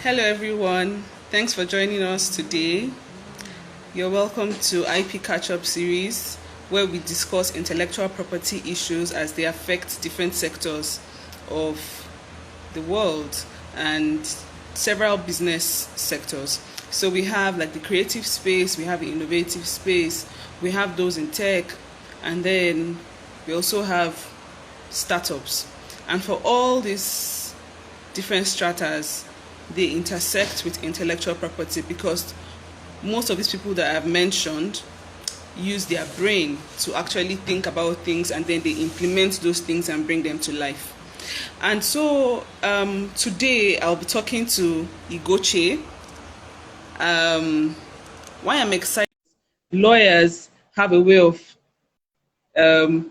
Hello, everyone. Thanks for joining us today. You're welcome to IPcatchUP series, where we discuss intellectual property issues as they affect different sectors of the world and several business sectors. So we have like the creative space, we have the innovative space, we have those in tech, and then we also have startups. And for all these different stratas, they intersect with intellectual property because most of these people that I've mentioned use their brain to actually think about things, and then they implement those things and bring them to life. And so today I'll be talking to Igoche. Why I'm excited, lawyers have a way of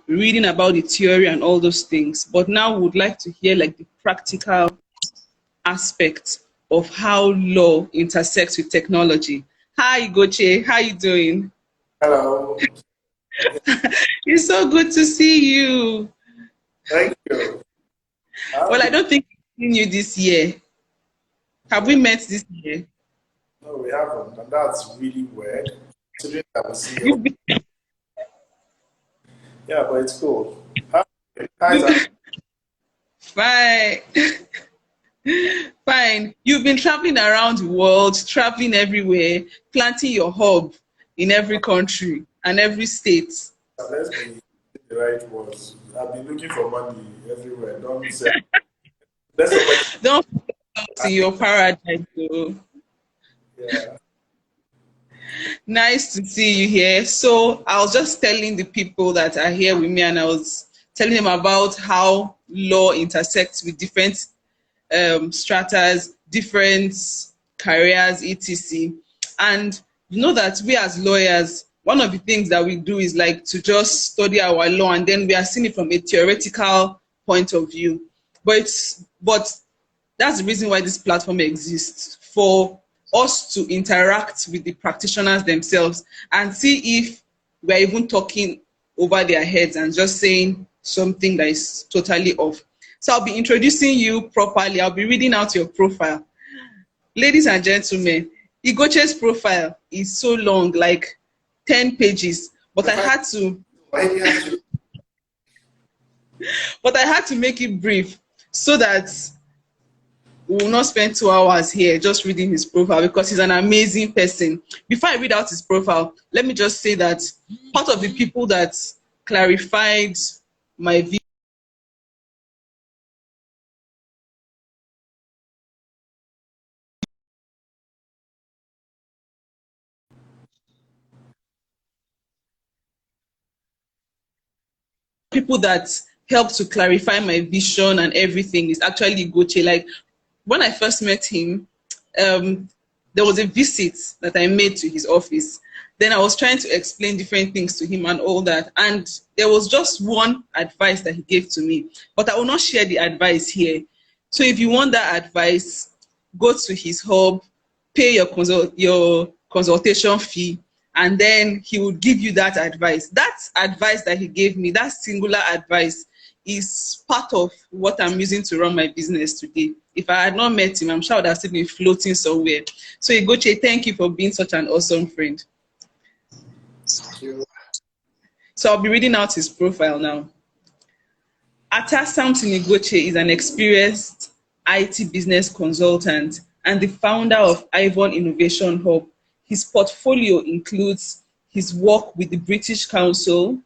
reading about the theory and all those things, but now we would like to hear like the practical aspect of how law intersects with technology. Hi, Goche. How you doing? Hello. It's so good to see you. Thank you. Well, I Happy. don't think I've seen you this year. Have we met this year? No, we haven't, and that's really weird. Considering that we see you. You've been, Yeah, but it's cool. Hi, Zach. fine, fine. You've been traveling around the world, traveling everywhere, planting your hub in every country and every state. Let's be the right words. I've been looking for money everywhere. Don't say. Let's open. Don't forget to your paradise, though. Yeah. Nice to see you here. So I was just telling the people that are here with me, and I was telling them about how law intersects with different stratas, different careers, etc. And you know that we as lawyers, one of the things that we do is like to just study our law, and then we are seeing it from a theoretical point of view. But that's the reason why this platform exists, for us to interact with the practitioners themselves and see if we're even talking over their heads and just saying something that is totally off. So I'll be introducing you properly. I'll be reading out your profile. Ladies and gentlemen, Igoche's profile is so long, like 10 pages, but I had to Why do you have to? make it brief so that we will not spend 2 hours here just reading his profile, because he's an amazing person. Before I read out his profile, let me just say that part of the people that clarified my view, people that helped to clarify my vision and everything, is actually Goche. Like when I first met him, um, there was a visit that I made to his office. Then I was trying to explain different things to him and all that. And there was just one advice that he gave to me, but I will not share the advice here. So if you want that advice, go to his hub, pay your consultation fee, and then he would give you that advice. That advice that he gave me, that singular advice, is part of what I'm using to run my business today. If I had not met him, I'm sure I would have still been floating somewhere. So Igoche, thank you for being such an awesome friend. Thank you. So I'll be reading out his profile now. Ata Samson Igoche is an experienced IT business consultant and the founder of Ivon Innovation Hub. His portfolio includes his work with the British Council,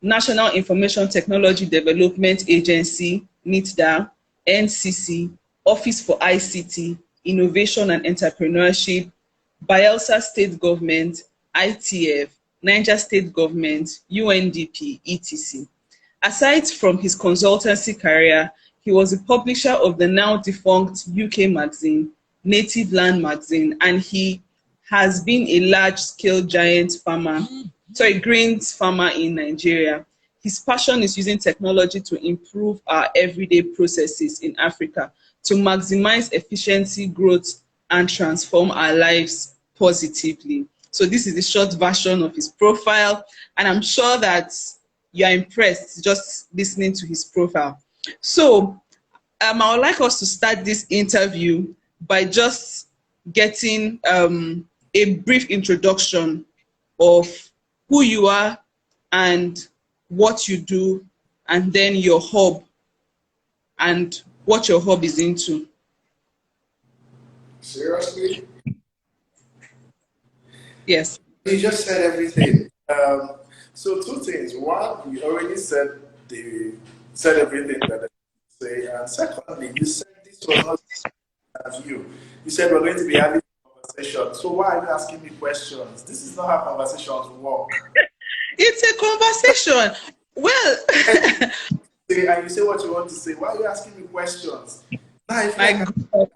National Information Technology Development Agency, NITDA, NCC, Office for ICT, Innovation and Entrepreneurship, Bayelsa State Government, ITF, Niger State Government, UNDP, etc. Aside from his consultancy career, he was a publisher of the now defunct UK magazine, Native Land Magazine, and he has been a large-scale grains farmer in Nigeria. His passion is using technology to improve our everyday processes in Africa to maximize efficiency, growth, and transform our lives positively. So this is the short version of his profile, and I'm sure that you are impressed just listening to his profile. So I would like us to start this interview by just getting a brief introduction of who you are and what you do, and then your hub and what your hub is into. Seriously? Yes. You just said everything. So two things. One, you already said everything that I say, and secondly, you said this was not as you. You said we're going to be having a conversation. So why are you asking me questions? This is not how conversations work. It's a conversation. Well, And you say what you want to say. Why are you asking me questions? Now I feel my like God.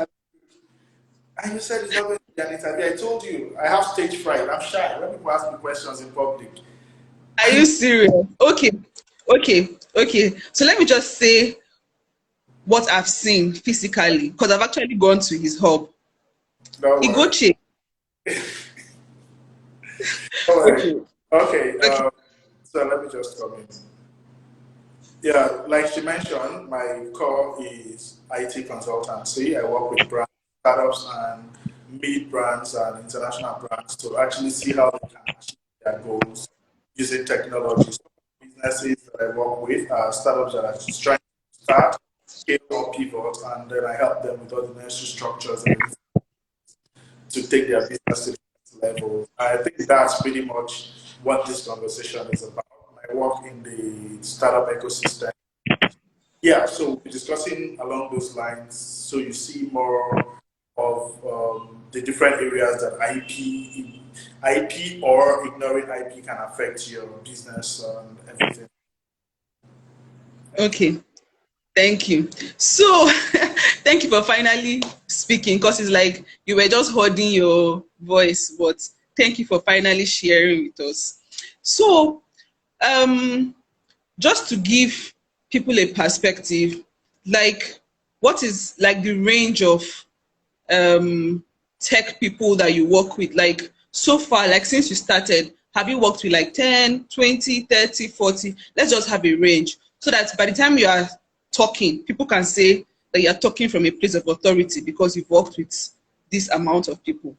and you said it's not going to be an interview. I told you I have stage fright. I'm shy when people ask me questions in public. Are you serious? Okay, okay. So let me just say what I've seen physically, because I've actually gone to his hub. Don't worry. Igoche. Don't worry. Okay, Okay. okay, So let me just come in. Yeah, like she mentioned, my core is IT consultancy. I work with brands, startups, and mid brands and international brands to actually see how they can achieve their goals using technology. So businesses that I work with are startups that are just trying to start, scale or pivot, and then I help them with all the necessary structures and everything to take their business to the next level. I think that's pretty much what this conversation is about. I work in the startup ecosystem. Yeah, so we're discussing along those lines. So you see more of the different areas that IP or ignoring IP can affect your business and everything. Thank you. okay. Thank you. So, thank you for finally speaking, because it's like you were just holding your voice, but thank you for finally sharing with us. So, um, just to give people a perspective, like what is like the range of um, tech people that you work with? Like so far, like since you started, have you worked with like 10, 20, 30, 40? Let's just have a range so that by the time you are talking, people can say that you're talking from a place of authority because you've worked with this amount of people.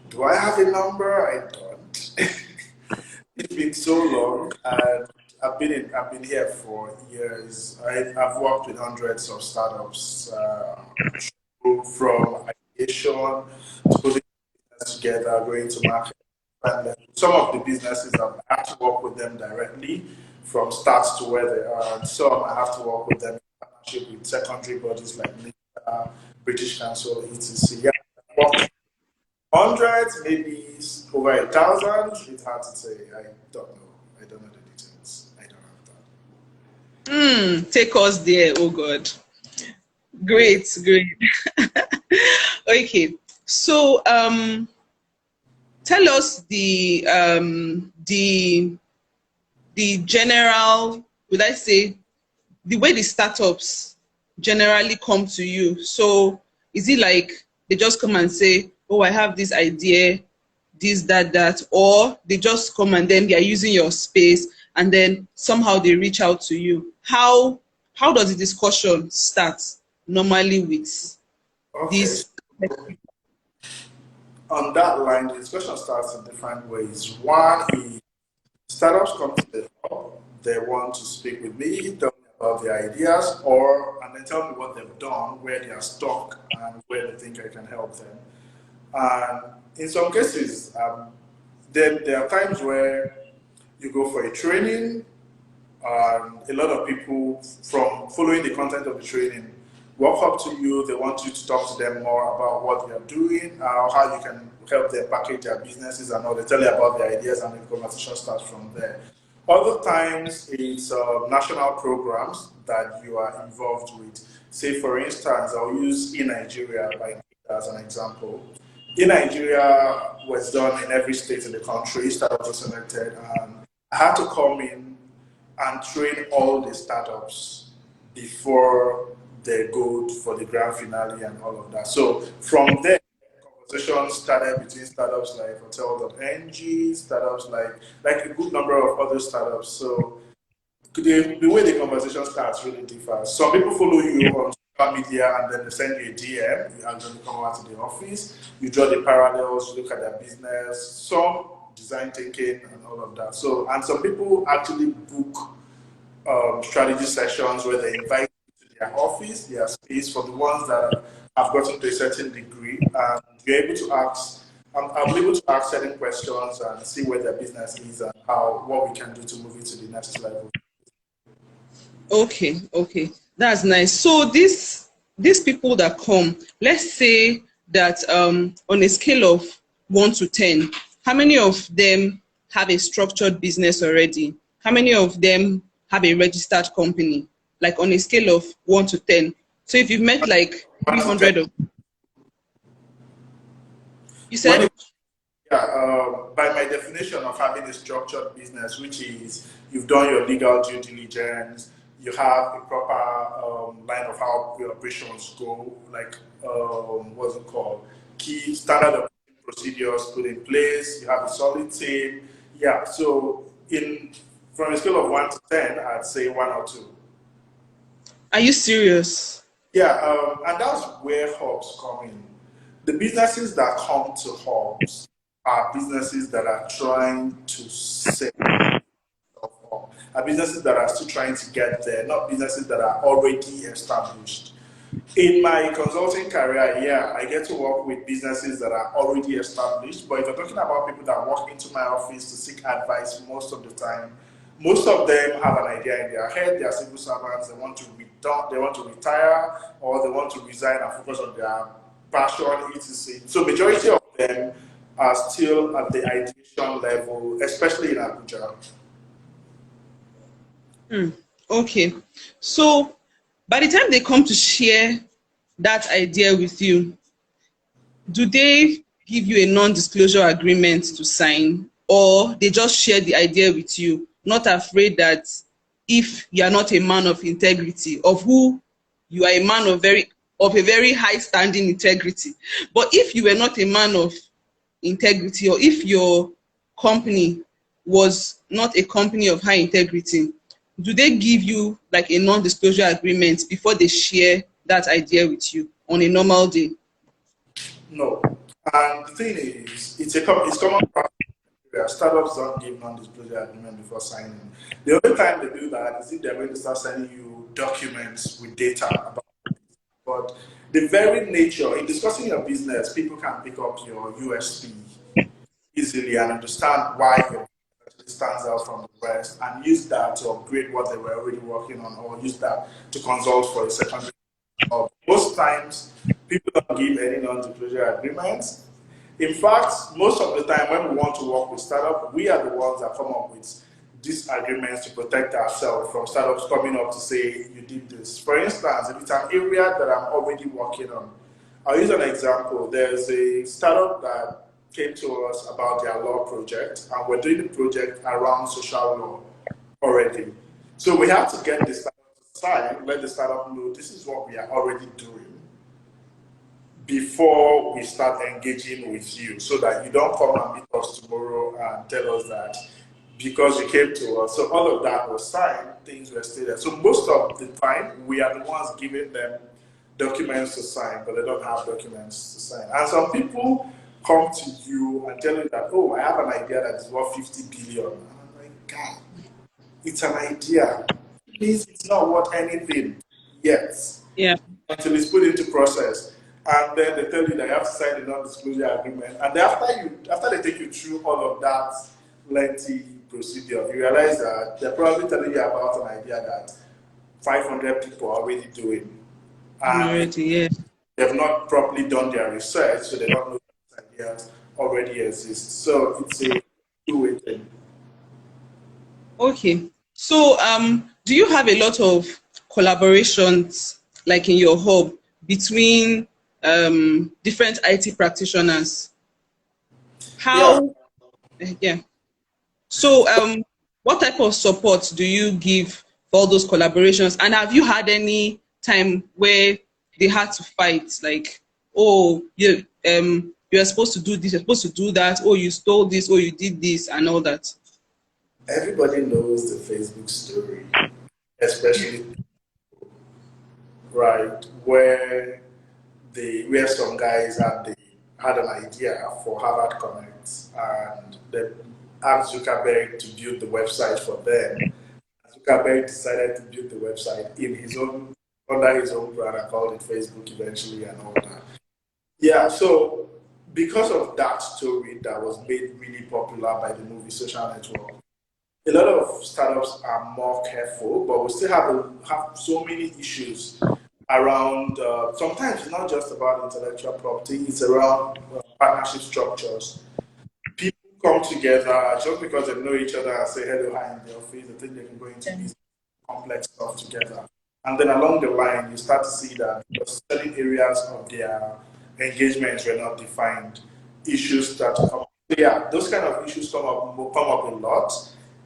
Do I have a number? I don't. It's been so long, and I've been here for years. I've worked with hundreds of startups, from ideation to putting business together, going to market. And some of the businesses I have to work with them directly from start to where they are. And some I have to work with them in partnership with secondary bodies like NICA, British Council, etc. Yeah, I've worked hundreds, maybe over 1,000. It's hard to say. I don't know. I don't know the details. I don't have that. Take us there, oh God. Yeah. Great, great. Okay. So tell us the general, would I say, the way the startups generally come to you. So is it like they just come and say, oh, I have this idea, this, that, or they just come and then they are using your space and then somehow they reach out to you? How does the discussion start normally with Okay. these? So on that line, the discussion starts in different ways. One is startups come to the hub, they want to speak with me, tell me about their ideas, and then tell me what they've done, where they are stuck, and where they think I can help them. And in some cases, then there are times where you go for a training. A lot of people, from following the content of the training, walk up to you. They want you to talk to them more about what they are doing, how you can help them package their businesses, and all. They tell you about their ideas, and the conversation starts from there. Other times, it's national programs that you are involved with. Say, for instance, I'll use in Nigeria as an example. In Nigeria was done in every state in the country. Startups were selected, and I had to come in and train all the startups before they go for the grand finale and all of that. So from there, conversations started between startups like Hotel.ng, startups like a good number of other startups. So the way the conversation starts really differs. Some people follow you on social media and then they send you a DM, and then you come out to the office, you draw the parallels, you look at their business, some design thinking and all of that. So, and some people actually book strategy sessions where they invite you to their office, their space for the ones that have gotten to a certain degree, and you're able to ask. I'm able to ask certain questions and see where their business is and how what we can do to move it to the next level. Okay, okay, that's nice. So these people that come, let's say that on a scale of 1 to 10, how many of them have a structured business already? How many of them have a registered company? Like on a scale of 1 to 10. So if you've met like One to 10. 300 of, you When said? it, yeah, by my definition of having a structured business, which is you've done your legal due diligence, you have a proper line of how your operations go, like what's it called? Key standard operating procedures put in place. You have a solid team. Yeah. So in from a scale of 1 to 10, I'd say 1 or 2. Are you serious? Yeah, and that's where hubs come in. The businesses that come to hubs are businesses that are trying to set up, are businesses that are still trying to get there, not businesses that are already established. In my consulting career, yeah, I get to work with businesses that are already established. But if you're talking about people that walk into my office to seek advice most of the time, most of them have an idea in their head. They are civil servants. They want to they want to retire, or they want to resign and focus on their passion, etc. So majority of them are still at the ideation level, especially in Abuja. Okay. So by the time they come to share that idea with you, do they give you a non-disclosure agreement to sign, or they just share the idea with you, not afraid that if you are not a man of integrity, of who you are, a man of a very high standing integrity, but if you were not a man of integrity, or if your company was not a company of high integrity, do they give you like a non-disclosure agreement before they share that idea with you on a normal day? No. And the thing is, it's common practice. Startups don't give non-disclosure agreement before signing. The only time they do that is if they're going to start sending you documents with data about. But the very nature in discussing your business, people can pick up your USP easily and understand why your business stands out from the rest, and use that to upgrade what they were already working on, or use that to consult for a secondary. Most times, people don't give any non-disclosure agreements. In fact, most of the time when we want to work with startups, we are the ones that come up with these agreements to protect ourselves from startups coming up to say, you did this. For instance, if it's an area that I'm already working on, I'll use an example. There's a startup that came to us about their law project, and we're doing the project around social law already. So we have to get the startup to sign, let the startup know this is what we are already doing before we start engaging with you, so that you don't come and meet us tomorrow and tell us that because you came to us. So all of that was signed, things were stated. So most of the time, we are the ones giving them documents to sign, but they don't have documents to sign. And some people come to you and tell you that, oh, I have an idea that is worth 50 billion. And I'm like, God, it's an idea. It means it's not worth anything yet Yeah. until it's put into process. And then they tell you that you have to sign a non-disclosure agreement. And then after they take you through all of that lengthy procedure, you realize that they're probably telling you about an idea that 500 people are already doing. And Already, yeah. they've not properly done their research, so they don't know that ideas already exist. So it's a two-way thing. Okay. So, do you have a lot of collaborations, like in your hub, between different IT practitioners? Yeah, How, yeah. So, what type of support do you give for all those collaborations? And have you had any time where they had to fight, like, oh, you're supposed to do this, you're supposed to do that, oh, you stole this, oh, you did this, and all that? Everybody knows the Facebook story, especially right where some guys had an idea for Harvard Connect and they asked Zuckerberg to build the website for them. Zuckerberg decided to build the website under his own brand and called it Facebook eventually and all that. Yeah, so because of that story that was made really popular by the movie Social Network, a lot of startups are more careful, but we still have so many issues around. Sometimes it's not just about intellectual property; it's around partnership structures. People come together just because they know each other and say hello, hi in the office. They think they can go into business, complex stuff together, and then along the line, you start to see that because certain areas of their engagements were not defined, issues start to come. Yeah, those kind of issues will come up a lot.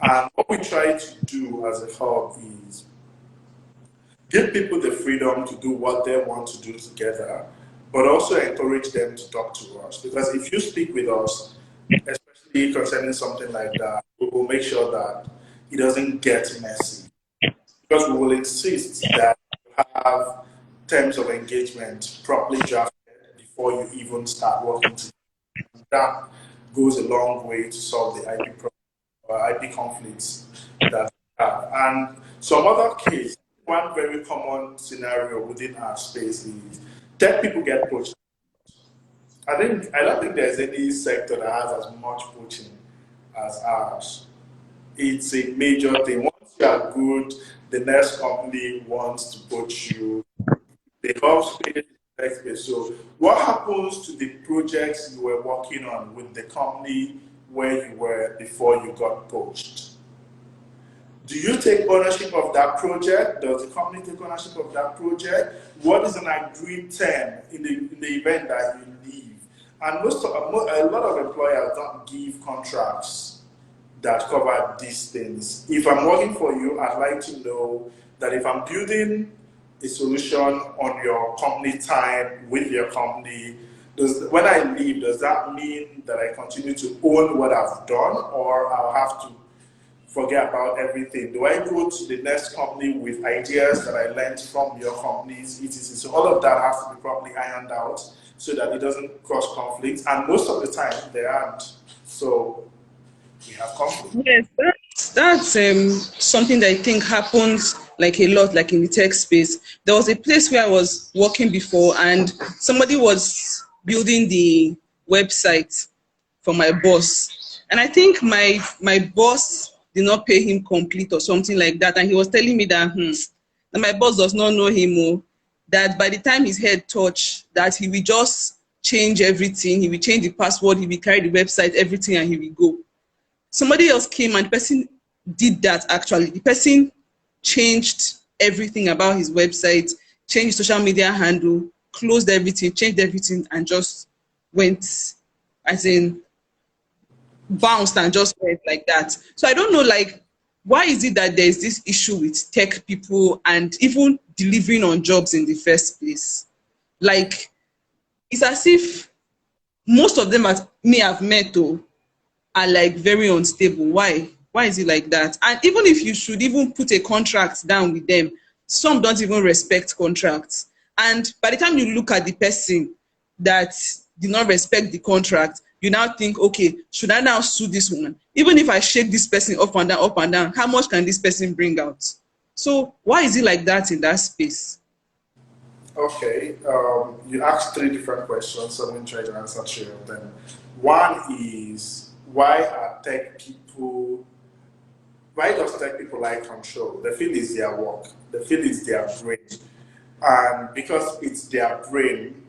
And what we try to do as a hub is give people the freedom to do what they want to do together, but also encourage them to talk to us. Because if you speak with us, especially concerning something like that, we will make sure that it doesn't get messy. Because we will insist that you have terms of engagement properly drafted before you even start working together. That goes a long way to solve the IP problem. IP conflicts that we have. And some other case, one very common scenario within our space is tech people get poached. I don't think there's any sector that has as much poaching as ours. It's a major thing. Once you are good, the next company wants to poach you. The hub space, tech space. So what happens to the projects you were working on with the company where you were before you got poached? Do you take ownership of that project? Does the company take ownership of that project? What is an agreed term in the event that you leave? And a lot of employers don't give contracts that cover these things. If I'm working for you, I'd like to know that if I'm building a solution on your company time with your company, when I leave, does that mean that I continue to own what I've done, or I'll have to forget about everything? Do I go to the next company with ideas that I learned from your companies, etc.? So all of that has to be properly ironed out so that it doesn't cause conflict. And most of the time, they aren't. So we have conflict. Yes, that's something that I think happens like a lot, like in the tech space. There was a place where I was working before, and somebody was building the website for my boss, and I think my boss did not pay him complete or something like that, and he was telling me that that my boss does not know him, oh, that by the time his head touch, that he will just change everything, he will change the password, he will carry the website, everything, and he will go. Somebody else came and the person did that actually. The person changed everything about his website, changed social media handle, closed everything, changed everything, and just went, as in, bounced and just went like that. So I don't know, like, why is it that there's this issue with tech people and even delivering on jobs in the first place? Like, it's as if most of them at me have met though are like very unstable. Why? Why is it like that? And even if you should even put a contract down with them, some don't even respect contracts. And by the time you look at the person that did not respect the contract, you now think, okay, should I now sue this woman? Even if I shake this person up and down, how much can this person bring out? So why is it like that in that space? Okay, you asked three different questions, so I'm going to try to answer three of them. One is why does tech people like control? They feel it's their work, they feel it's their brain. And because it's their brain,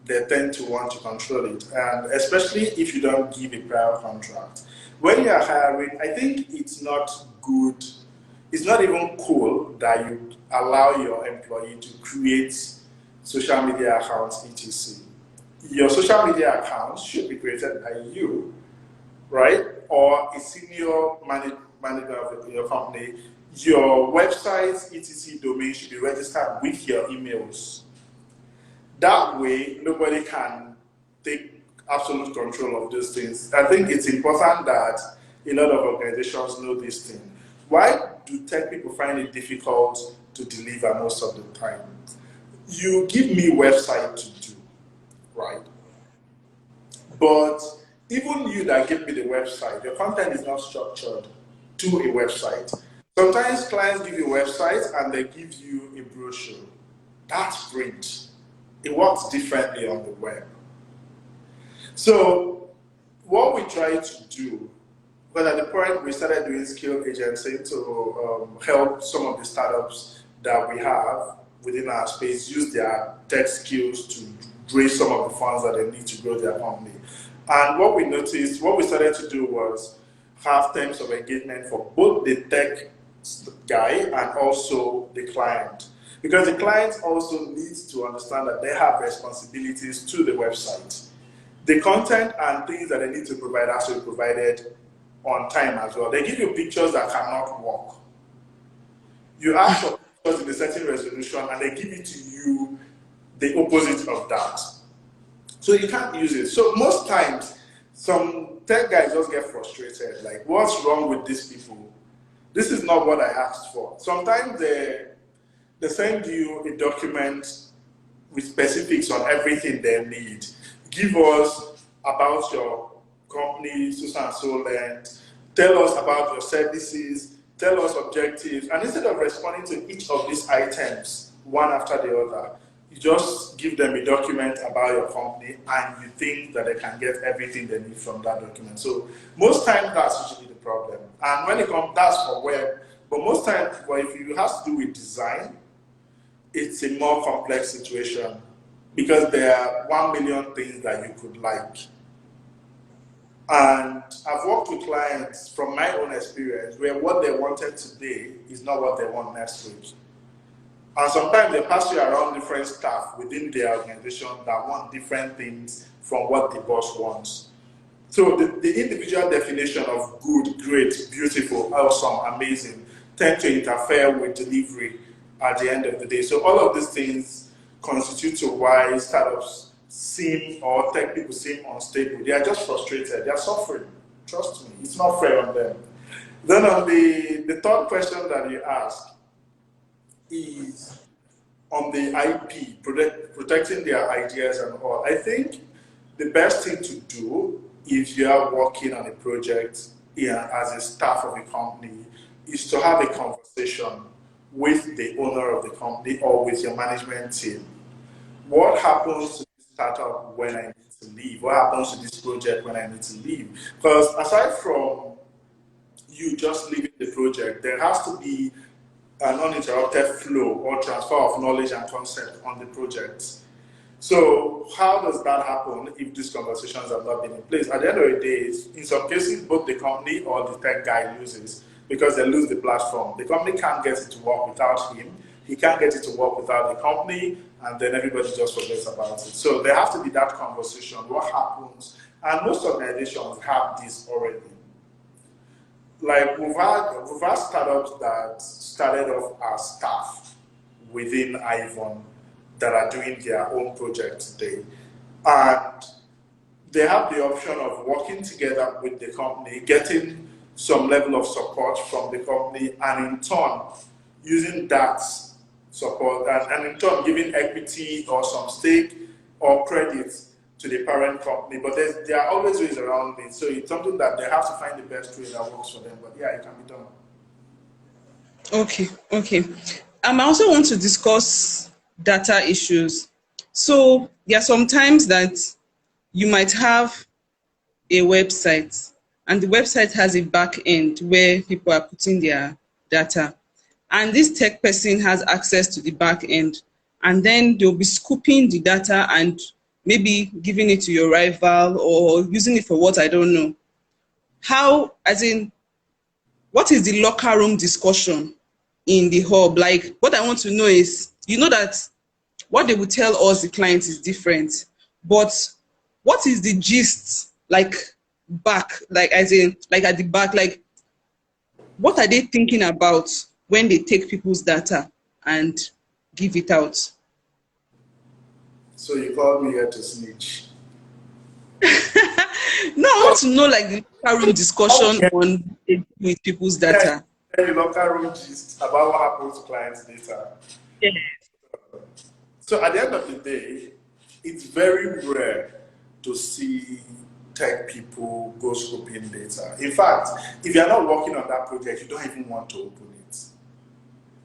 they tend to want to control it. And especially if you don't give a prior contract. When you're hiring, I think it's not good, it's not even cool that you allow your employee to create social media accounts, etc. Your social media accounts should be created by you, right? Or a senior manager of your company. Your website's etc. domain should be registered with your emails. That way, nobody can take absolute control of those things. I think it's important that a lot of organizations know this thing. Why do tech people find it difficult to deliver most of the time? You give me website to do, right? But even you that give me the website, your content is not structured to a website. Sometimes clients give you a website and they give you a brochure. That's print. It works differently on the web. So what we try to do, but at the point we started doing skill agency to help some of the startups that we have within our space use their tech skills to raise some of the funds that they need to grow their company. And what we noticed, what we started to do was have terms of engagement for both the tech guy and also the client. Because the client also needs to understand that they have responsibilities to the website. The content and things that they need to provide has to be provided on time as well. They give you pictures that cannot work. You ask for pictures in a certain resolution and they give it to you the opposite of that. So you can't use it. So most times, some tech guys just get frustrated. Like, what's wrong with these people? This is not what I asked for. Sometimes they send you a document with specifics on everything they need. Give us about your company, so and so length. Tell us about your services. Tell us objectives. And instead of responding to each of these items, one after the other, you just give them a document about your company and you think that they can get everything they need from that document. So most times that's usually the problem. And when it comes, that's for web. But most times, well, if you have to do with design, it's a more complex situation because there are 1 million things that you could like. And I've worked with clients from my own experience where what they wanted today is not what they want next week. And sometimes they pass you around different staff within their organization that want different things from what the boss wants. So the individual definition of good, great, beautiful, awesome, amazing tend to interfere with delivery at the end of the day. So all of these things constitute to why startups seem, or tech people seem unstable. They are just frustrated. They are suffering. Trust me, it's not fair on them. Then on the third question that you asked is on the IP, protecting their ideas and all. I think the best thing to do if you are working on a project as a staff of a company is to have a conversation with the owner of the company or with your management team. What happens to this startup when I need to leave? What happens to this project when I need to leave? Because aside from you just leaving the project, there has to be an uninterrupted flow or transfer of knowledge and concept on the project. So how does that happen if these conversations have not been in place? At the end of the day, in some cases, both the company or the tech guy loses because they lose the platform. The company can't get it to work without him. He can't get it to work without the company, and then everybody just forgets about it. So there has to be that conversation. What happens? And most organizations have this already. Like we've had startups that started off as staff within Ivon that are doing their own project today. And they have the option of working together with the company, getting some level of support from the company, and in turn, using that support and in turn giving equity or some stake or credit to the parent company. But there are always ways around it. So it's something that they have to find the best way that works for them. But yeah, it can be done. Okay. I also want to discuss data issues. So there are some times that you might have a website and the website has a back end where people are putting their data. And this tech person has access to the back end. And then they'll be scooping the data and maybe giving it to your rival or using it for what I don't know. How, as in, what is the locker room discussion in the hub? Like, what I want to know is, you know that what they will tell us, the client, is different, but what is the gist, like, back, like, as in, like, at the back, like, what are they thinking about when they take people's data and give it out? So you called me here to snitch. No, I So, want to know like the locker room discussion yeah, on what they do with people's yeah, data. the local room gist about what happens to clients' data. Yeah. So at the end of the day, it's very rare to see tech people go scoping data. In fact, if you're not working on that project, you don't even want to open it.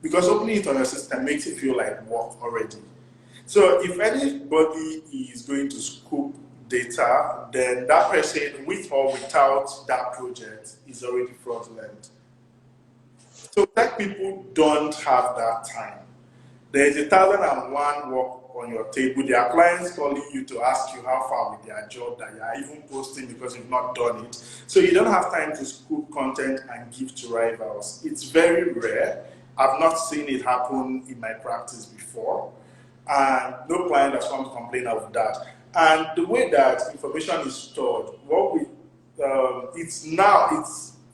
Because opening it on your system makes it feel like work already. So if anybody is going to scoop data, then that person, with or without that project, is already fraudulent. So tech people don't have that time. There is 1,001 work on your table. There are clients calling you to ask you how far with their job that you are even posting because you've not done it. So you don't have time to scoop content and give to rivals. It's very rare. I've not seen it happen in my practice before. And no client has come to complain of that. And the way that information is stored, it's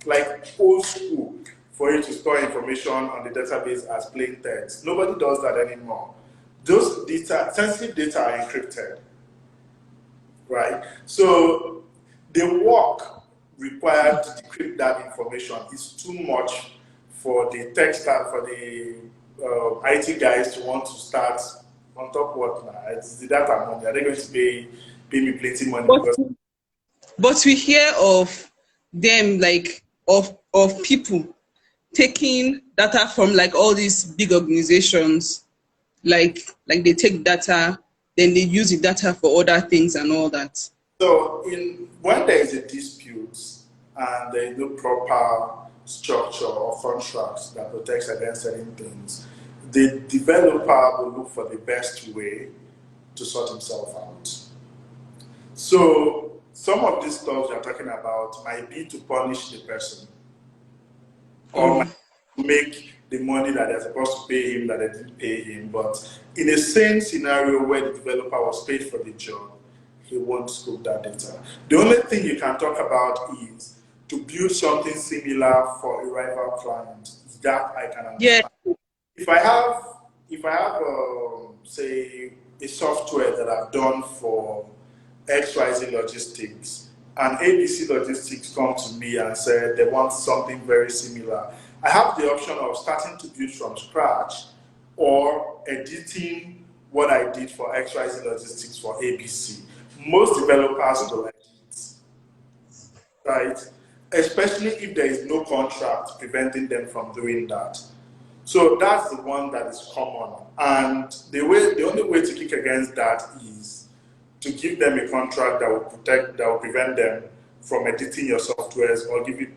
like old school for you to store information on the database as plain text. Nobody does that anymore. Those data, sensitive data are encrypted, right? So the work required to decrypt that information is too much for the tech staff, for the IT guys to want to start on top of what now? It's the data money. Are they going to pay me plenty money But because but we hear of them like of people taking data from like all these big organizations, like they take data, then they use the data for other things and all that. so in when there is a dispute and there is no proper structure or contracts that protects against certain things, the developer will look for the best way to sort himself out. So some of these stuff you're talking about might be to punish the person or might Mm. make the money that they're supposed to pay him that they didn't pay him. But in the same scenario where the developer was paid for the job, he won't scope that data. The only thing you can talk about is to build something similar for a rival client. That I can Yeah. understand. If I have, if I have, say, a software that I've done for XYZ Logistics, and ABC Logistics come to me and say they want something very similar, I have the option of starting to build from scratch or editing what I did for XYZ Logistics for ABC. Most developers will edit, right? Especially if there is no contract preventing them from doing that. So that's the one that is common. And the only way to kick against that is to give them a contract that will prevent them from editing your softwares or giving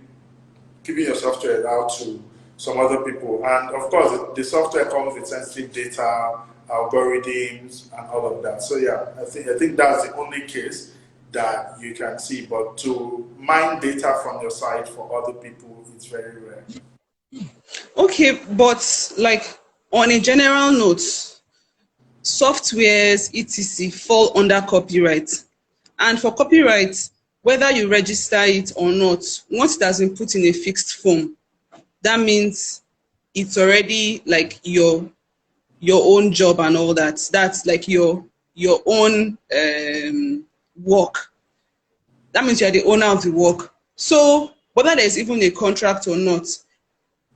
your software out to some other people. And of course, the software comes with sensitive data, algorithms, and all of that. So yeah, I think that's the only case that you can see. But to mine data from your site for other people, it's very rare. Okay, but like on a general note, softwares etc fall under copyright, and for copyright, whether you register it or not, once it has been put in a fixed form, that means it's already like your own job and all that. That's like your own work. That means you're the owner of the work. So whether there's even a contract or not,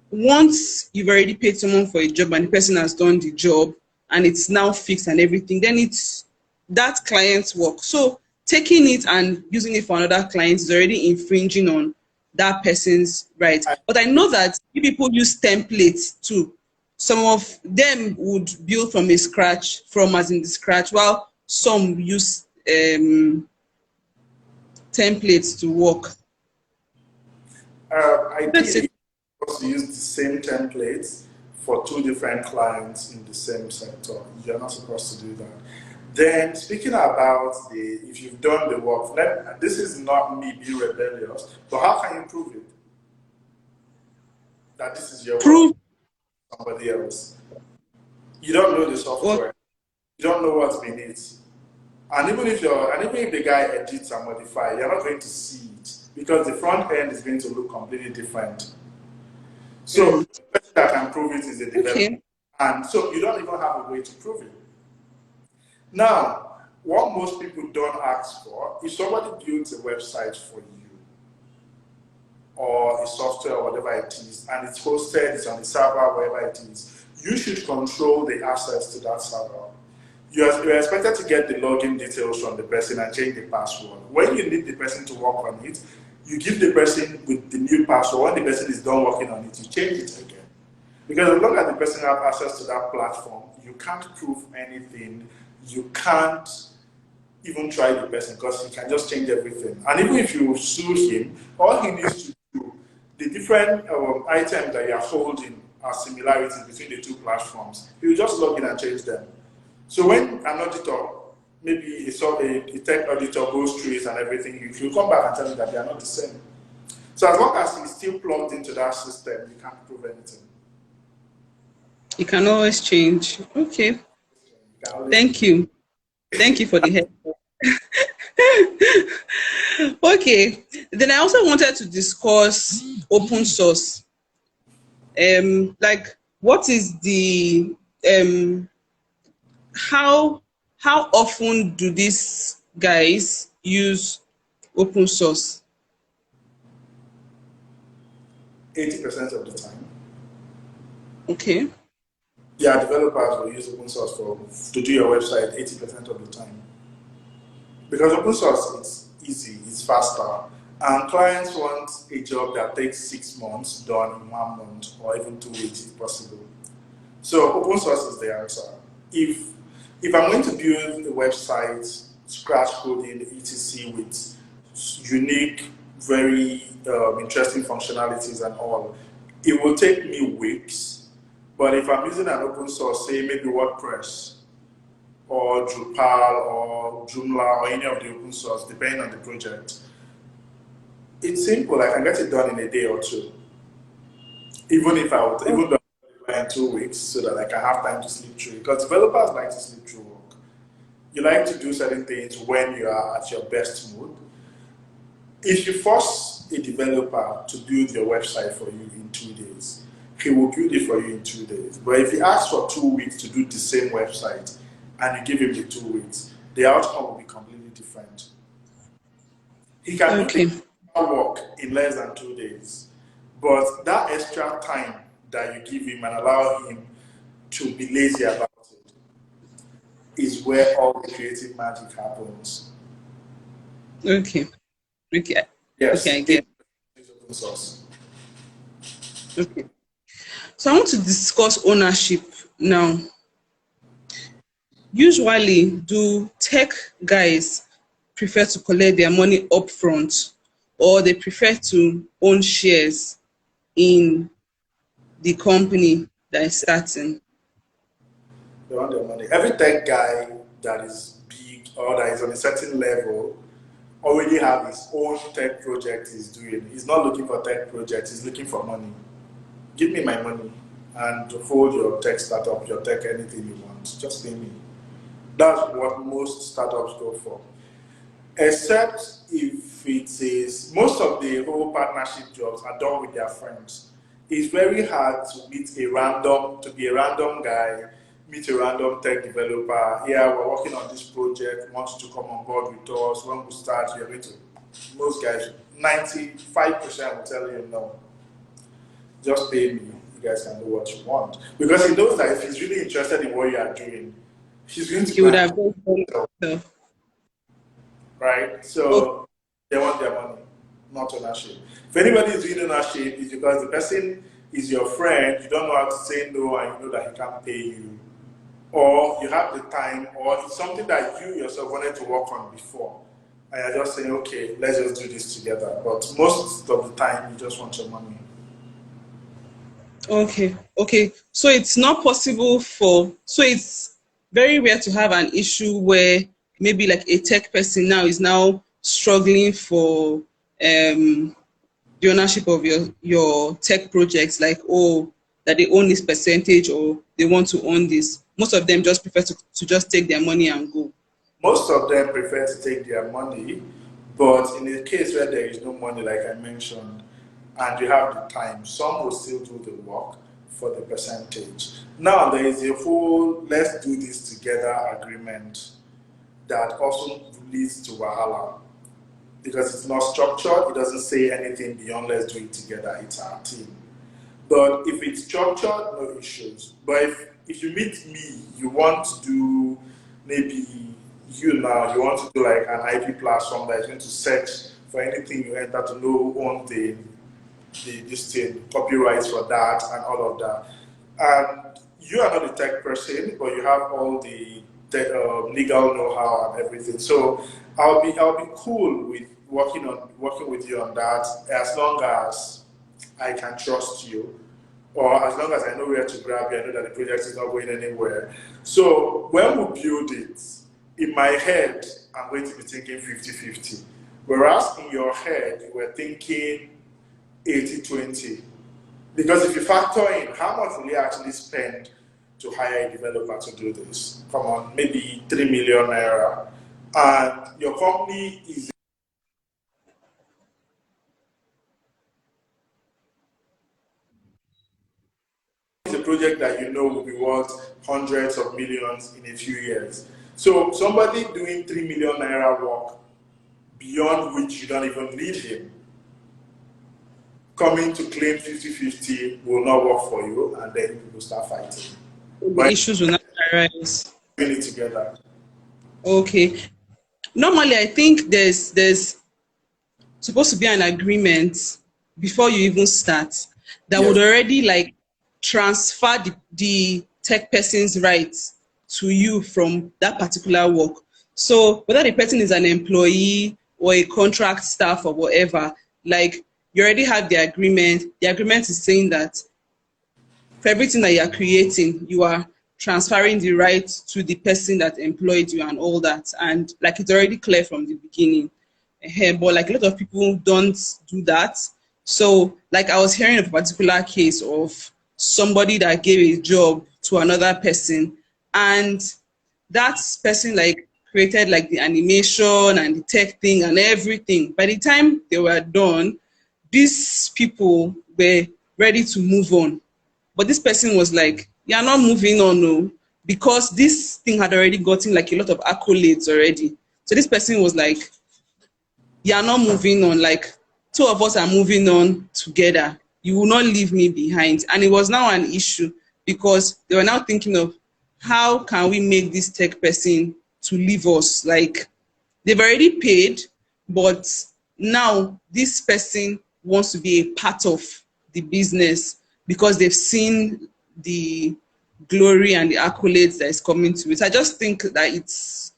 once you've already paid someone for a job and the person has done the job and it's now fixed and everything, then it's that client's work. So taking it and using it for another client is already infringing on that person's rights. But I know that people use templates too. Some of them would build from a scratch, from as in the scratch, while some use templates to work. That's Ideally, it. you're supposed to use the same templates for two different clients in the same sector. You're not supposed to do that. Then, speaking about if you've done the work, this is not me being rebellious, but how can you prove it that this is your work, Prove somebody else? You don't know the what. software. You don't know what's beneath. And even if the guy edits and modifies, you're not going to see it because the front end is going to look completely different. So Mm, the person that can prove it is a developer. okay. And so you don't even have a way to prove it. Now, what most people don't ask for, if somebody builds a website for you or a software or whatever it is, and it's hosted, it's on the server, wherever it is, you should control the access to that server. You're expected to get the login details from the person and change the password. When you need the person to work on it, you give the person with the new password. When the person is done working on it, you change it again. Because as long as the person has access to that platform, you can't prove anything. You can't even try the person because he can just change everything. And even if you sue him, all he needs to do, the different items that you are holding are similarities between the two platforms. He will just log in and change them. So when an auditor, maybe a tech auditor goes through it and everything, he'll come back and tell you that they are not the same. So as long as he's still plugged into that system, you can't prove anything. You can always change. Okay. You can always Thank you. Thank you for the help. Okay. Then I also wanted to discuss open source. Like what is the how often do these guys use open source? 80% of the time. Okay. Yeah, developers will use open source to do your website 80% of the time. Because open source is easy, it's faster. And clients want a job that takes 6 months done in 1 month or even 2 weeks if possible. So open source is the answer. If I'm going to build a website, scratch coding, etc. with unique, very interesting functionalities and all, it will take me weeks. But if I'm using an open source, say maybe WordPress or Drupal or Joomla or any of the open source, depending on the project, it's simple. I can get it done in a day or two. Even though in 2 weeks, so that I can have time to sleep through. Because developers like to sleep through work. You like to do certain things when you are at your best mood. If you force a developer to build your website for you in 2 days, he will build it for you in 2 days. But if you ask for 2 weeks to do the same website and you give him the 2 weeks, the outcome will be completely different. He can do Okay. the work in less than 2 days. But that extra time that you give him and allow him to be lazy about it is where all the creative magic happens. Okay. Okay. Okay, I Yes, get. it is open source. Okay. So I want to discuss ownership now. Usually, do tech guys prefer to collect their money upfront, or they prefer to own shares in the company that is starting? They want their money. Every tech guy that is big or that is on a certain level already have his own tech project he's doing. He's not looking for tech projects, he's looking for money. Give me my money and hold your tech startup, your tech anything you want. Just pay me. That's what most startups go for. Except if it is, most of the whole partnership jobs are done with their friends. It's very hard to be a random guy, meet a random tech developer. Yeah, we're working on this project, want you to come on board with us. When we start, you're going to, most guys, 95% will tell you no. Just pay me. You guys can do what you want. Because he knows that if he's really interested in what you are doing, he's going to He would go have done so. right? Okay. So they want their money, not ownership. If anybody is doing ownership, it's because the person is your friend, you don't know how to say no, and you know that he can't pay you. Or you have the time, or it's something that you yourself wanted to work on before. And you're just saying, okay, let's just do this together. But most of the time, you just want your money. Okay. Okay. So it's not possible so it's very rare to have an issue where maybe like a tech person now is now struggling for the ownership of your tech projects, like, oh, that they own this percentage or they want to own this. Most of them just prefer to just take their money and go. Most of them prefer to take their money, but in a case where there is no money, like I mentioned, and you have the time, some will still do the work for the percentage. Now there is a whole let's do this together agreement that also leads to wahala because it's not structured. It doesn't say anything beyond let's do it together. It's our team. But if it's structured, no issues. But if you meet me, you want to do maybe you want to do like an IP platform that is going to search for anything you enter to know who owns the this thing, copyrights for that and all of that. And you are not a tech person, but you have all the legal know-how and everything. So I'll be cool with working with you on that as long as I can trust you, or as long as I know where to grab you, I know that the project is not going anywhere. So when we build it, in my head, I'm going to be thinking 50-50. Whereas in your head, you were thinking 80-20. Because if you factor in how much will you actually spend to hire a developer to do this? Come on, maybe 3 million naira. And your company is a project that you know will be worth hundreds of millions in a few years. So somebody doing 3 million naira work beyond which you don't even need him, coming to claim 50-50 will not work for you, and then people start fighting. The But issues will not arise. doing it together. Okay. Normally, I think there's supposed to be an agreement before you even start that would Yes. already like transfer the tech person's rights to you from that particular work. So whether the person is an employee or a contract staff or whatever, like you already have the agreement. The agreement is saying that for everything that you are creating, you are transferring the rights to the person that employed you and all that. And like it's already clear from the beginning. But like a lot of people don't do that. So like I was hearing of a particular case of somebody that gave a job to another person, and that person like created like the animation and the tech thing and everything. By the time they were done, these people were ready to move on, but this person was like, "You're not moving on, no," because this thing had already gotten like a lot of accolades already. So this person was like, "You're not moving on. Like two of us are moving on together. You will not leave me behind." And it was now an issue because they were now thinking of how can we make this tech person to leave us? Like they've already paid, but now this person wants to be a part of the business because they've seen the glory and the accolades that is coming to it. I just think that it's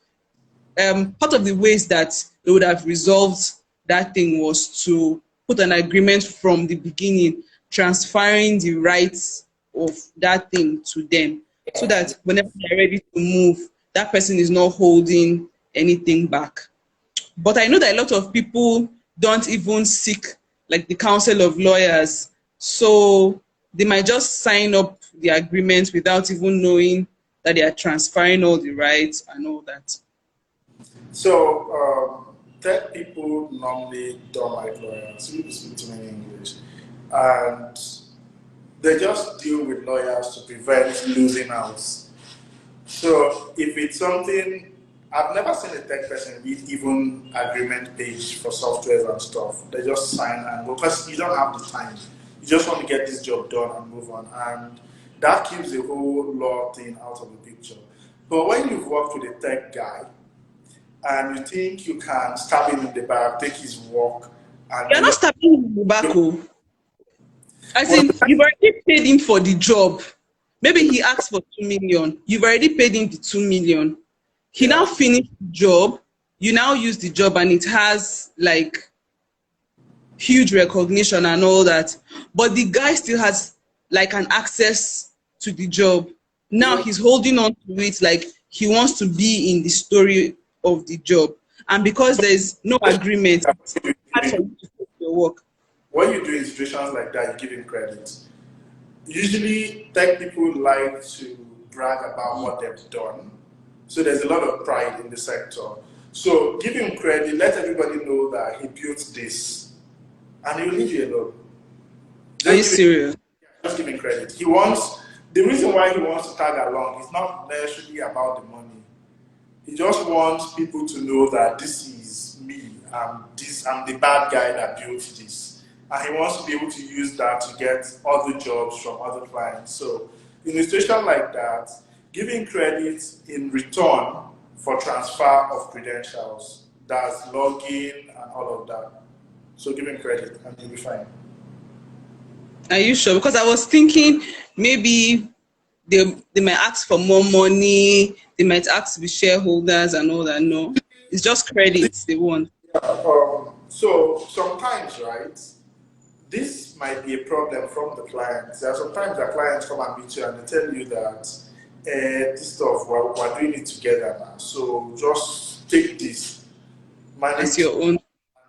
part of the ways that they would have resolved that thing was to put an agreement from the beginning, transferring the rights of that thing to them, so that whenever they're ready to move, that person is not holding anything back. But I know that a lot of people don't even seek like the counsel of lawyers. So they might just sign up the agreement without even knowing that they are transferring all the rights and all that. So, tech people normally don't like lawyers. You speak too many English. And they just deal with lawyers to prevent losing out. So, if it's something, I've never seen a tech person read even agreement page for softwares and stuff. They just sign and go because you don't have the time. You just want to get this job done and move on. And that keeps the whole law thing out of the picture. But when you've worked with a tech guy, and you think you can stab him in the back, take his work, and You're then not stabbing him in the back, you oh. As well, in, you've already paid him for the job. Maybe he asked for 2 million. You've already paid him the 2 million. He now yeah. finished the job. You now use the job and it has like huge recognition and all that. But the guy still has like an access to the job. Now You he's holding on to it like he wants to be in the story of the job. And because there's no agreement, it's hard for you to take your work. when you do in situations like that, you give him credit. Usually, tech people like to brag about what they've done. So there's a lot of pride in the sector. So give him credit, let everybody know that he built this, and he'll leave you alone. Are you Just give him, serious? just give him credit. He wants the reason why he wants to tag along is not necessarily about the money. He just wants people to know that this is me. I'm the bad guy that built this. And he wants to be able to use that to get other jobs from other clients. So in a situation like that, giving credit in return for transfer of credentials, that's login and all of that. So give him credit and you'll be fine. Are you sure? Because I was thinking maybe they might ask for more money, they might ask to be shareholders and all that. No, it's just credits they want. So sometimes, right, this might be a problem from the clients. There are sometimes that clients come and meet you and they tell you that this stuff, we're doing it together now. So just take this, As manage, your own.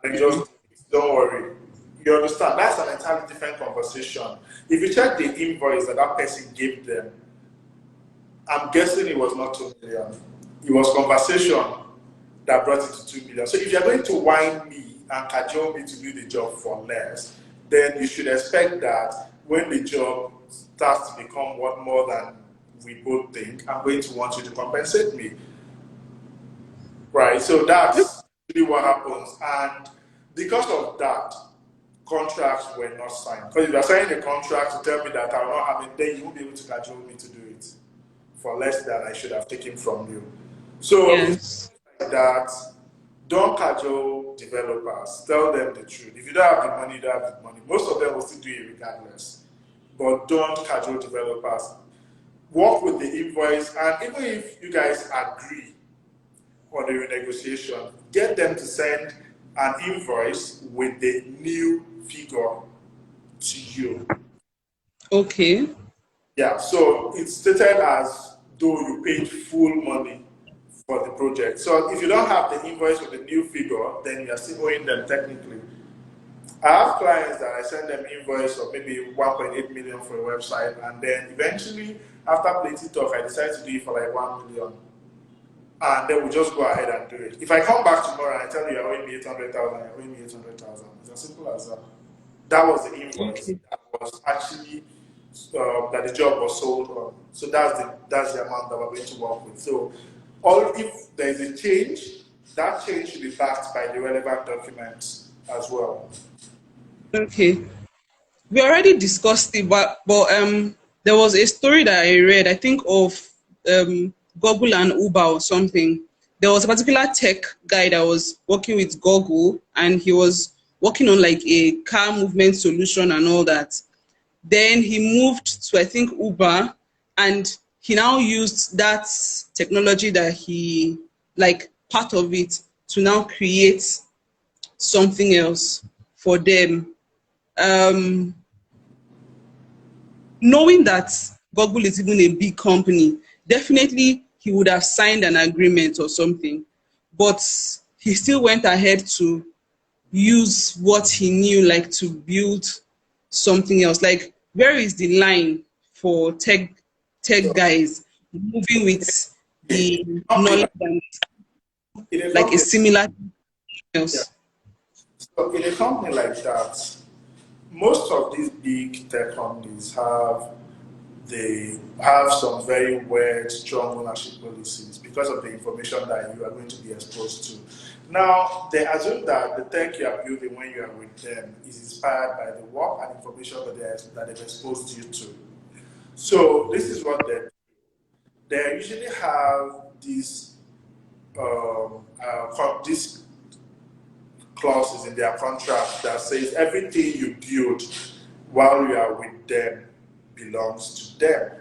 and just do it. Don't worry. You understand? That's an entirely different conversation. If you check the invoice that that person gave them, I'm guessing it was not 2 million. It was conversation that brought it to 2 million. So if you're going to whine me and cajole me to do the job for less, then you should expect that when the job starts to become what more than we both think, I'm going to want you to compensate me. Right? So that's really what happens. And because of that, contracts were not signed. Because if you're signing a contract to tell me that I will not have it, then you won't be able to cajole me to do it for less than I should have taken from you. So if Yes. like that, don't cajole developers. Tell them the truth. If you don't have the money, you don't have the money. Most of them will still do it regardless. But don't cajole developers. Work with the invoice, and even if you guys agree on the renegotiation, get them to send an invoice with the new figure to you. Okay. Yeah, so it's stated as though you paid full money for the project. So if you don't have the invoice with the new figure, then you are still owing them technically. I have clients that I send them invoice of maybe 1.8 million for a website, and then eventually, after plenty talk, I decide to do it for like 1 million. And then we just go ahead and do it. If I come back tomorrow and I tell you you're owing me 800,000, you're owing me 800,000. It's as simple as that. That was the invoice Okay. that was actually that the job was sold on. So that's the amount that we're going to work with. So all if there is a change, that change should be backed by the relevant documents as well. Okay. We already discussed it, but there was a story that I read, I think of Google and Uber or something. There was a particular tech guy that was working with Google and he was working on like a car movement solution and all that. Then he moved to I think Uber and he now used that technology that he like part of it to now create something else for them. Um, Knowing that Google is even a big company, definitely he would have signed an agreement or something. But he still went ahead to use what he knew, like to build something else. Like, where is the line for tech So guys moving with in the a company knowledge like and in a like a company similar yeah. else? So in a company like that, most of these big tech companies they have some very weird, strong ownership policies because of the information that you are going to be exposed to. Now, they assume that the tech you are building when you are with them is inspired by the work and information that they've exposed you to. So, this is what they usually have these clauses in their contract that says everything you build while you are with them belongs to them.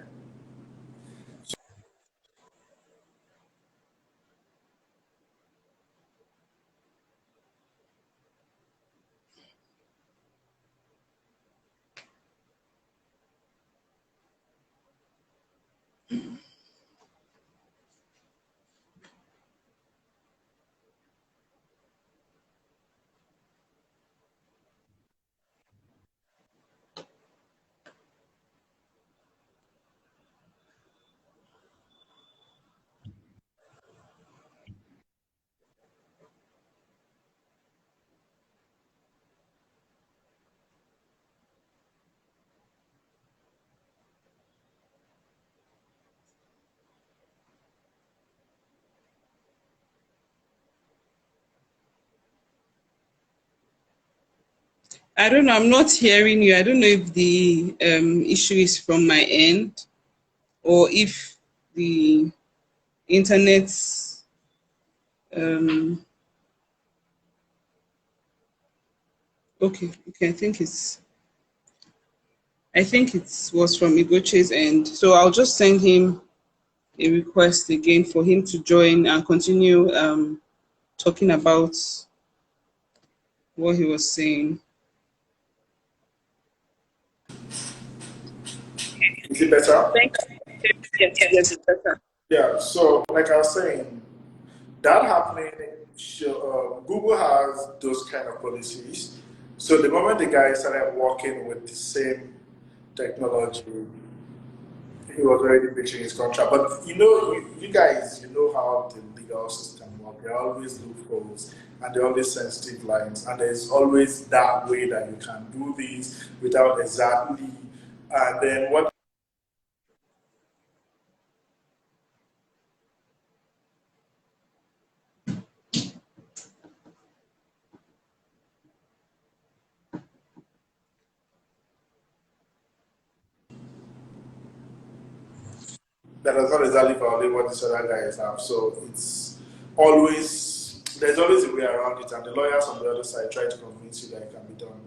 I don't know. I'm not hearing you. I don't know if the issue is from my end or if the internet. Um, okay, okay. I think it was from Igoche's end. So I'll just send him a request again for him to join and continue talking about what he was saying. Is it better? Thank you. Yes, yes, it's better. Yeah, so like I was saying, that happening, Google has those kind of policies. So the moment the guy started working with the same technology, he was already breaching his contract. But you guys, you know how the legal system works. There are always loopholes and there are always sensitive lines, and there's always that way that you can do this without exactly. And then what that does not exactly violate what these other guys have. So it's always there's always a way around it, and the lawyers on the other side try to convince you that it can be done.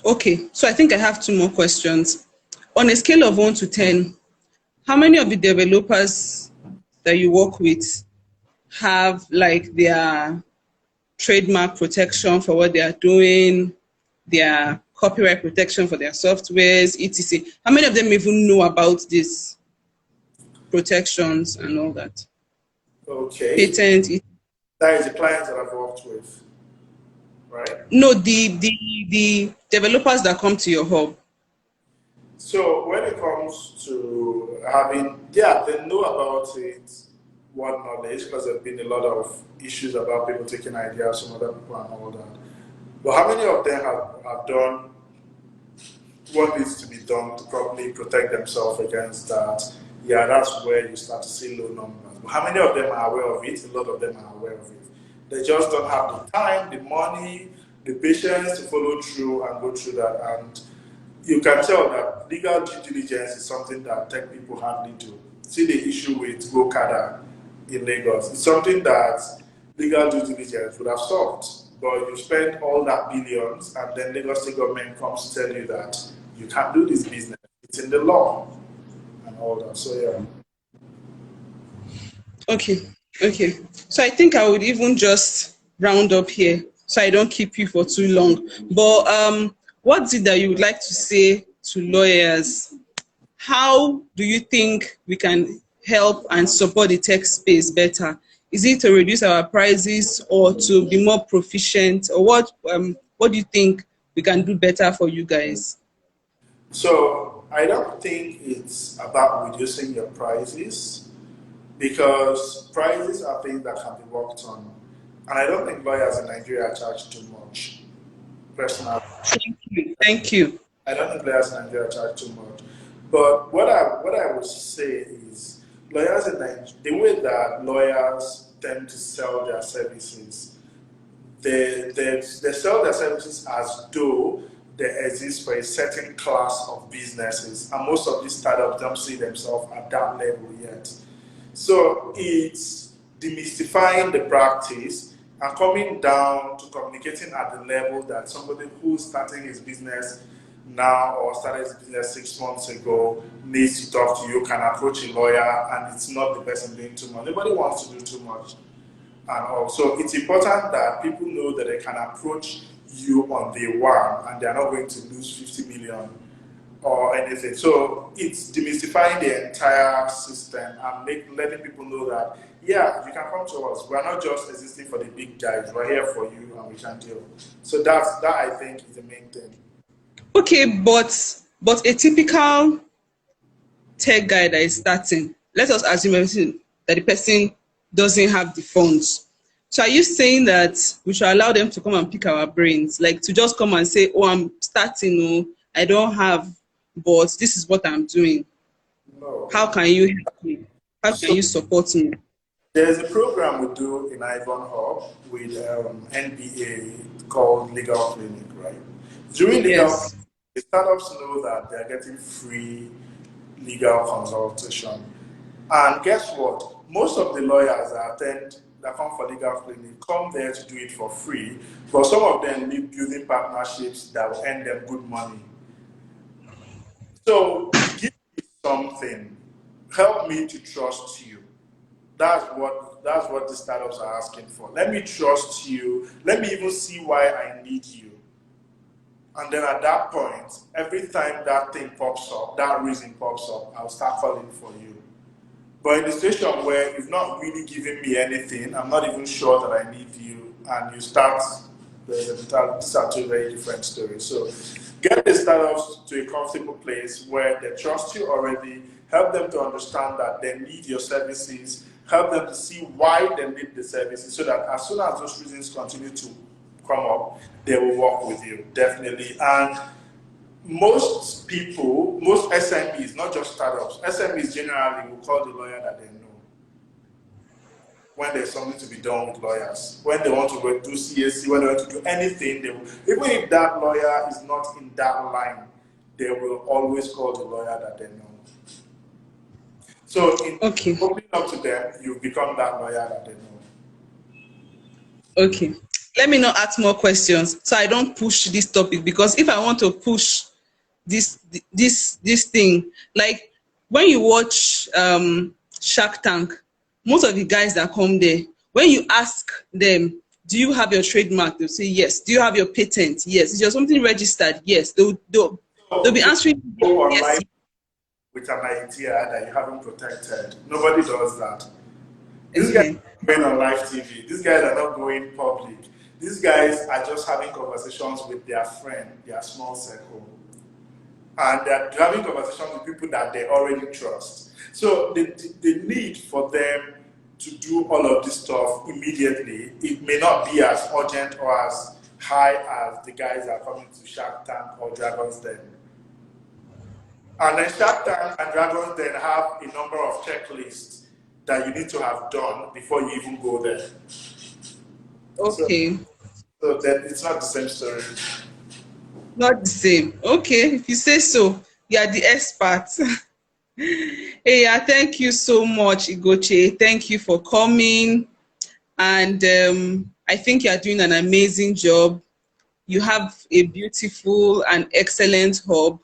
Okay, so I think I have two more questions. On a scale of 1 to 10, how many of the developers that you work with have like their trademark protection for what they are doing, their copyright protection for their softwares, etc.? How many of them even know about these protections and all that? Okay, Patent. that is the clients that I've worked with, right? No, the developers that come to your hub. So when it comes to having, yeah, they know about it, what knowledge, because there've been a lot of issues about people taking ideas from other people and all that. But how many of them have done what needs to be done to properly protect themselves against that? Yeah, that's where you start to see low numbers. But how many of them are aware of it? A lot of them are aware of it. They just don't have the time, the money, the patience to follow through and go through that. And you can tell that legal due diligence is something that tech people hardly do. See the issue with Gokada in Lagos. It's something that legal due diligence would have solved. But you spend all that billions, and then Lagos state government comes to tell you that you can't do this business. It's in the law and all that. So yeah. Okay, okay. So I think I would even just round up here so I don't keep you for too long. But what's it that you would like to say to lawyers? How do you think we can help and support the tech space better? Is it to reduce our prices or to be more proficient, or what do you think we can do better for you guys? So I don't think it's about reducing your prices because prices are things that can be worked on. And I don't think lawyers in Nigeria charge too much, personally. Thank you. Thank you. I don't think lawyers in Nigeria charge too much. But what I would say is lawyers in Nigeria, the way that lawyers tend to sell their services, they sell their services as though they exist for a certain class of businesses. And most of these startups don't see themselves at that level yet. So it's demystifying the practice and coming down to communicating at the level that somebody who's starting his business now or started his business 6 months ago needs to talk to you, can approach a lawyer, and it's not the person doing too much. Nobody wants to do too much. And also, it's important that people know that they can approach you on day one and they're not going to lose 50 million or anything. So it's demystifying the entire system and letting people know that, yeah, you can come to us. We're not just existing for the big guys. We're here for you and we can deal. So that I think is the main thing. Okay, but a typical tech guy that is starting, let us assume that the person doesn't have the funds. So are you saying that we should allow them to come and pick our brains, like to just come and say, "Oh, I'm starting. Oh, I don't have, but this is what I'm doing. No. How can you help me? How can So you support me?" there's a program we do in Ivon Hub with NBA called Legal Clinic, right? During legal, Yes. the startups know that they're getting free legal consultation. And guess what? Most of the lawyers that come for legal clinic come there to do it for free, but some of them need building partnerships that will earn them good money. So give me something. Help me to trust you. That's what the startups are asking for. Let me trust you. Let me even see why I need you. And then at that point, every time that thing pops up, that reason pops up, I'll start calling for you. But in a situation where you've not really given me anything, I'm not even sure that I need you, and you start, these are two very different stories. So get the startups to a comfortable place where they trust you already, help them to understand that they need your services, help them to see why they need the services, so that as soon as those reasons continue to come up, they will work with you, definitely. And most people, most SMEs, not just startups, SMEs generally will call the lawyer that they know when there's something to be done with lawyers. When they want to go do CSC, when they want to do anything, they will, even if that lawyer is not in that line, they will always call the lawyer that they know. So in Okay. opening up to them, you become that lawyer that they know. Okay. Let me not ask more questions so I don't push this topic, because if I want to push this thing, like when you watch Shark Tank, most of the guys that come there, when you ask them, do you have your trademark, they'll say yes. Do you have your patent? Yes. Is your something registered? Yes. They'll So be you answering go yes. online with an idea that you haven't protected. Nobody does that. These guys Uh-huh. are going on live TV. These guys are not going public. These guys are just having conversations with their friend, their small circle. And they're having conversations with people that they already trust. So the need for them to do all of this stuff immediately, it may not be as urgent or as high as the guys that are coming to Shark Tank or Dragon's Den. And then Shark Tank and Dragon's Den have a number of checklists that you need to have done before you even go there. So, Okay. so that it's not the same story. Not the same. Okay. If you say so, you are the expert. Hey, yeah, thank you so much, Igoche. Thank you for coming. And I think you're doing an amazing job. You have a beautiful and excellent hub.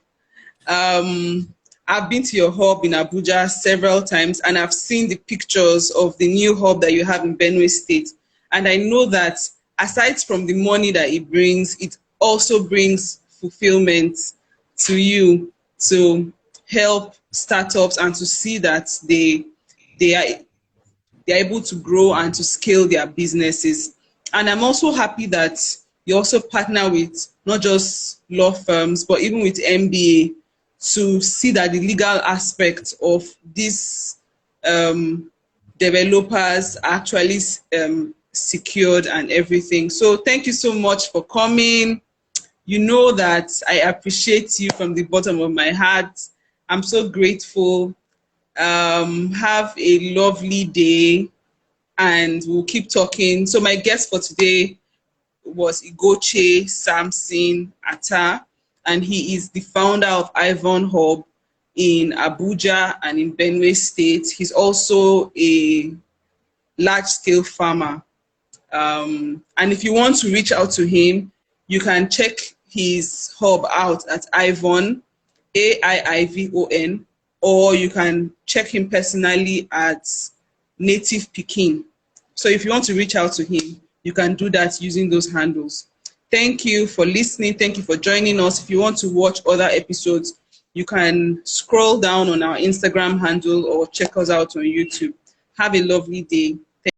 Um, I've been to your hub in Abuja several times, and I've seen the pictures of the new hub that you have in Benue State. And I know that aside from the money that it brings, it also brings fulfillment to you to help startups and to see that they are they're able to grow and to scale their businesses. And I'm also happy that you also partner with not just law firms, but even with MBA to see that the legal aspect of these um, developers are actually secured and everything. So thank you so much for coming. You know that I appreciate you from the bottom of my heart. I'm so grateful. Have a lovely day, and we'll keep talking. So my guest for today was Igoche Samson Atta, and he is the founder of Ivan Hub in Abuja and in Benue State. He's also a large-scale farmer. And if you want to reach out to him, you can check his hub out at Ivon, AIIVON, or you can check him personally at Native Peking. So if you want to reach out to him, you can do that using those handles. Thank you for listening. Thank you for joining us. If you want to watch other episodes, you can scroll down on our Instagram handle or check us out on YouTube. Have a lovely day.